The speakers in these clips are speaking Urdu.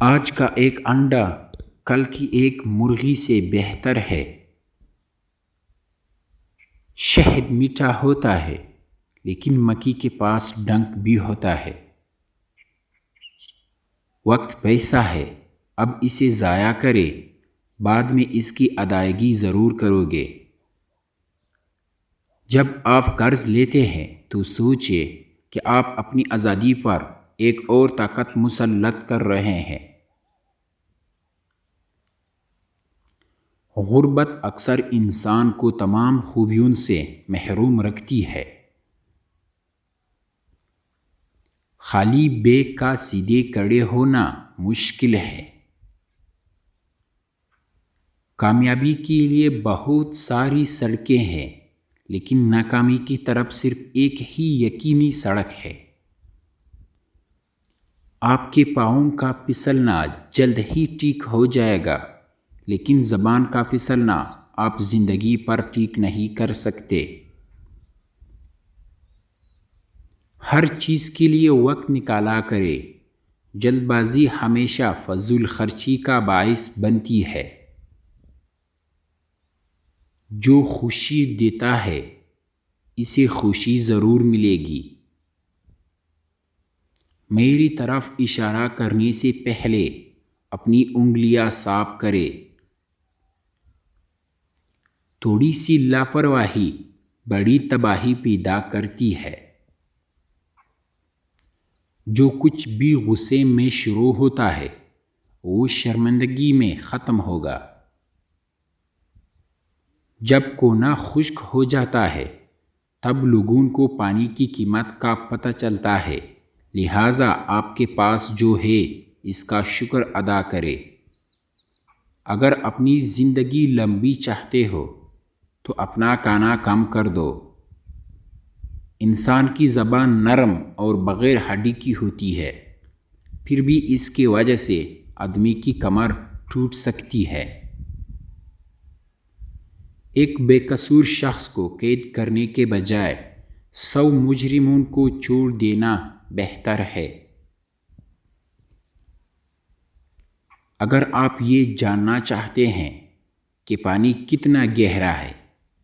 آج کا ایک انڈا کل کی ایک مرغی سے بہتر ہے۔ شہد میٹھا ہوتا ہے لیکن مکھی کے پاس ڈنک بھی ہوتا ہے۔ وقت پیسہ ہے، اب اسے ضائع کرے، بعد میں اس کی ادائیگی ضرور کرو گے۔ جب آپ قرض لیتے ہیں تو سوچئے کہ آپ اپنی آزادی پر ایک اور طاقت مسلط کر رہے ہیں۔ غربت اکثر انسان کو تمام خوبیوں سے محروم رکھتی ہے۔ خالی بیگ کا سیدھے کھڑے ہونا مشکل ہے۔ کامیابی کے لیے بہت ساری سڑکیں ہیں لیکن ناکامی کی طرف صرف ایک ہی یقینی سڑک ہے۔ آپ کے پاؤں کا پھسلنا جلد ہی ٹھیک ہو جائے گا لیکن زبان کا پھسلنا آپ زندگی پر ٹھیک نہیں کر سکتے۔ ہر چیز کے لیے وقت نکالا کرے، جلد بازی ہمیشہ فضول خرچی کا باعث بنتی ہے۔ جو خوشی دیتا ہے اسے خوشی ضرور ملے گی۔ میری طرف اشارہ کرنے سے پہلے اپنی انگلیاں صاف کرے۔ تھوڑی سی لاپرواہی بڑی تباہی پیدا کرتی ہے۔ جو کچھ بھی غصے میں شروع ہوتا ہے وہ شرمندگی میں ختم ہوگا۔ جب کونا خشک ہو جاتا ہے تب لوگوں کو پانی کی قیمت کا پتہ چلتا ہے، لہٰذا آپ کے پاس جو ہے اس کا شکر ادا کریں۔ اگر اپنی زندگی لمبی چاہتے ہو تو اپنا کھانا کم کر دو۔ انسان کی زبان نرم اور بغیر ہڈی کی ہوتی ہے، پھر بھی اس کی وجہ سے آدمی کی کمر ٹوٹ سکتی ہے۔ ایک بے قصور شخص کو قید کرنے کے بجائے 100 مجرموں کو چھوڑ دینا بہتر ہے۔ اگر آپ یہ جاننا چاہتے ہیں کہ پانی کتنا گہرا ہے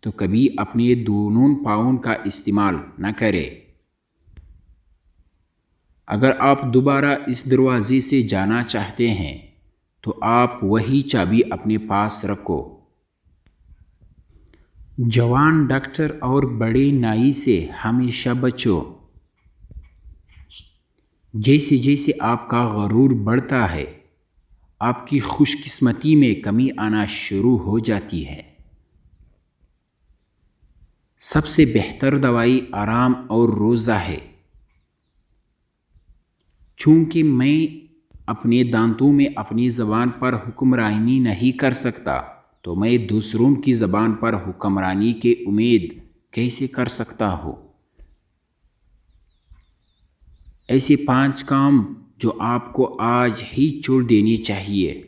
تو کبھی اپنے دونوں پاؤں کا استعمال نہ کریں۔ اگر آپ دوبارہ اس دروازے سے جانا چاہتے ہیں تو آپ وہی چابی اپنے پاس رکھو۔ جوان ڈاکٹر اور بڑے نائی سے ہمیشہ بچو۔ جیسے جیسے آپ کا غرور بڑھتا ہے آپ کی خوش قسمتی میں کمی آنا شروع ہو جاتی ہے۔ سب سے بہتر دوائی آرام اور روزہ ہے۔ چونکہ میں اپنے دانتوں میں اپنی زبان پر حکمرانی نہیں کر سکتا تو میں دوسروں کی زبان پر حکمرانی کی امید کیسے کر سکتا ہوں؟ ایسے 5 کام جو آپ کو آج ہی چھوڑ دینے چاہیے۔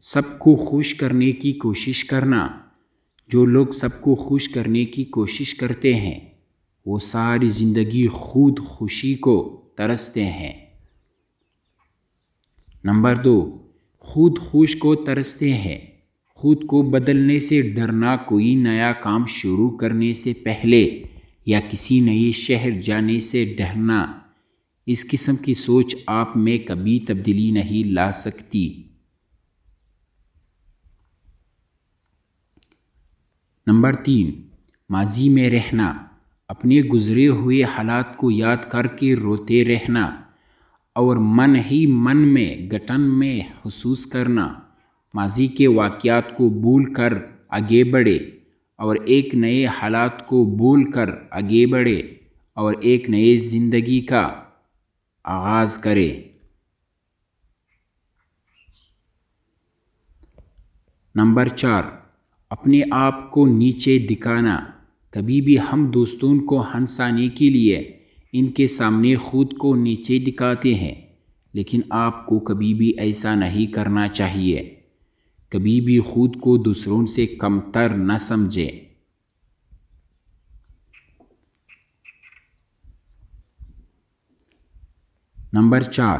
سب کو خوش کرنے کی کوشش کرنا۔ جو لوگ سب کو خوش کرنے کی کوشش کرتے ہیں وہ ساری زندگی خود خوشی کو ترستے ہیں۔ نمبر 2، خود خوش کو ترستے ہیں۔ خود کو بدلنے سے ڈرنا، کوئی نیا کام شروع کرنے سے پہلے یا کسی نئے شہر جانے سے ڈرنا، اس قسم کی سوچ آپ میں کبھی تبدیلی نہیں لا سکتی۔ نمبر 3، ماضی میں رہنا۔ اپنے گزرے ہوئے حالات کو یاد کر کے روتے رہنا اور من ہی من میں گھٹن میں محسوس کرنا۔ ماضی کے واقعات کو بھول کر آگے بڑھے اور ایک نئے حالات کو بھول کر آگے بڑھے اور ایک نئے زندگی کا آغاز کرے۔ نمبر 4، اپنے آپ کو نیچے دکھانا۔ کبھی بھی ہم دوستوں کو ہنسانے کے لیے ان کے سامنے خود کو نیچے دکھاتے ہیں، لیکن آپ کو کبھی بھی ایسا نہیں کرنا چاہیے۔ کبھی بھی خود کو دوسروں سے کمتر نہ سمجھیں۔ نمبر 4،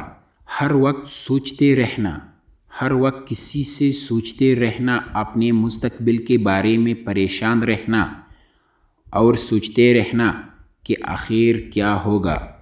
ہر وقت سوچتے رہنا، ہر وقت کسی سے سوچتے رہنا، اپنے مستقبل کے بارے میں پریشان رہنا اور سوچتے رہنا کہ آخر کیا ہوگا۔